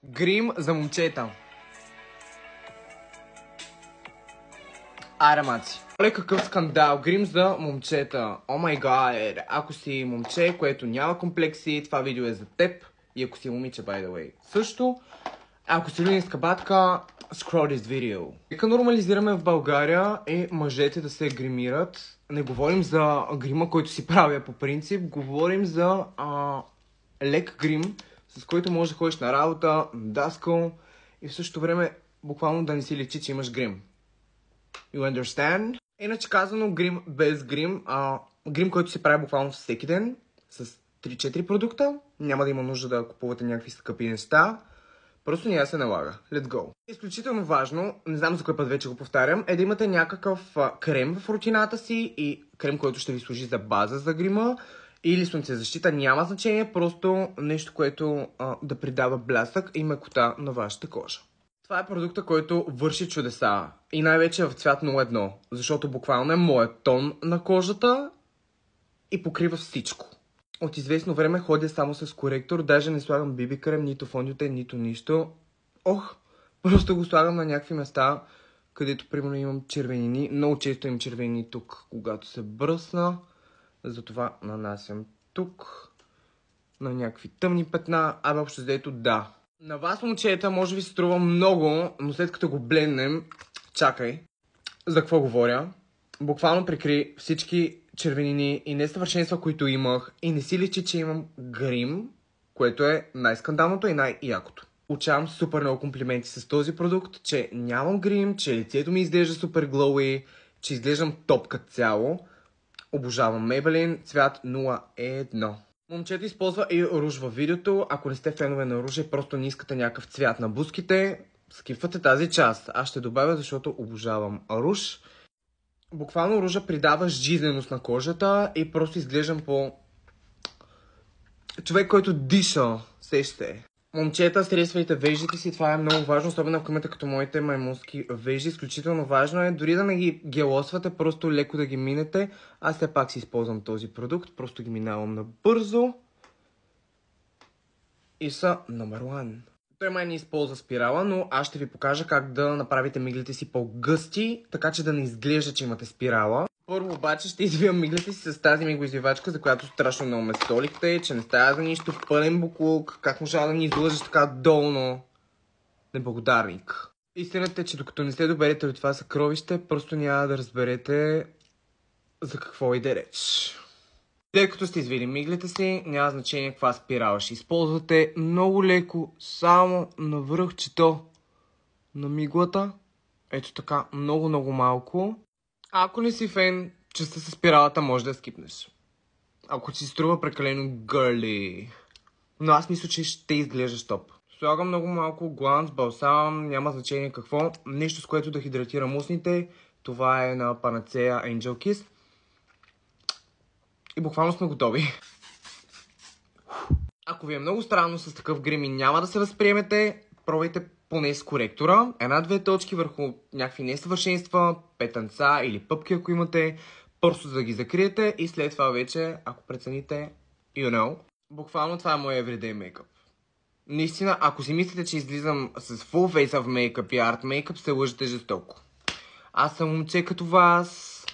Грим за момчета. Аре, маци. Оле, какъв скандал. Грим за момчета. О май гад. Ако си момче, което няма комплекси, това видео е за теб. И ако си момиче, by the way. Също, ако си люнинска батка, scroll this video. Нека нормализираме в България и мъжете да се гримират. Не говорим за грима, който си правя по принцип. Говорим за лек грим, с който можеш да ходиш на работа, на даскал и в същото време буквално да не си личи, че имаш грим. You understand? Иначе казано, грим без грим. Грим, който се прави буквално всеки ден с 3-4 продукта. Няма да има нужда да купувате някакви скъпи неща. Просто няма да се налага. Let's go. Изключително важно, не знам за кой път вече го повтарям, е да имате някакъв крем в рутината си и крем, който ще ви служи за база за грима или слънцезащита, няма значение, просто нещо, което да придава блясък и мекота на вашата кожа. Това е продукта, който върши чудеса и най-вече в цвят 01, защото буквално е моят тон на кожата и покрива всичко. От известно време ходя само с коректор, даже не слагам биби крем, нито фондиоте, нито нищо. Просто го слагам на някакви места, където примерно имам червенини. Много често имам червенини тук, когато се бръсна. Затова нанасям тук на някакви тъмни петна. Общо взето да. На вас, момчета, може би се струва много, но след като го бленднем, чакай, за какво говоря? Буквално прикри всички червенини и несъвършенства, които имах и не си личи, че имам грим, което е най-скандалното и най-якото. Получавам супер много комплименти с този продукт, че нямам грим, че лицето ми изглежда супер глоуи, че изглеждам топ като цяло. Обожавам Maybelline, цвят 01. Момчето използва и руж във видеото. Ако не сте фенове на руж и просто не искате някакъв цвят на буските, скипвате тази част. Аз ще добавя, защото обожавам руж. Буквално ружа придава жизненост на кожата и просто изглеждам по човек, който диша. Сещате. Момчета, стресвайте веждите си, това е много важно, особено ако имате като моите маймунски вежди. Изключително важно е дори да не ги гелосвате, просто леко да ги минете. Аз все пак си използвам този продукт, просто ги минавам набързо. И са номер 1. Той май не използва спирала, но аз ще ви покажа как да направите миглите си по-гъсти, така че да не изглежда, че имате спирала. Първо обаче ще извивам миглите си с тази миглоизвивачка, за която страшно много ме столихте, че не става за нищо, пълен буклук, как можа да ни излъжеш така долно. Неблагодарник. Истината е, че докато не се доберете от това съкровище, просто няма да разберете за какво иде реч. След като сте извили миглите си, няма значение каква спирала ще използвате. Много леко, само на връхчето на миглата. Ето така, много малко. Ако не си фен, частта с спиралата може да я скипнеш. Ако ти се струва прекалено гърли. Но аз мисля, че ще изглеждаш топ. Слагам много малко гланс, балсам, няма значение какво. Нещо, с което да хидратирам устните. Това е на Panacea Angel Kiss. И буквално сме готови. Ако ви е много странно с такъв грим и няма да се възприемете, пробвайте поне с коректора. 1-2 точки върху някакви несъвършенства, петънца или пъпки, ако имате. Просто за да ги закриете и след това вече, ако прецените, you know. Буквално това е моят everyday мейкъп. Наистина, ако си мислите, че излизам с full face of мейкъп и арт мейкъп, се лъжете жестоко. Аз съм момче като вас.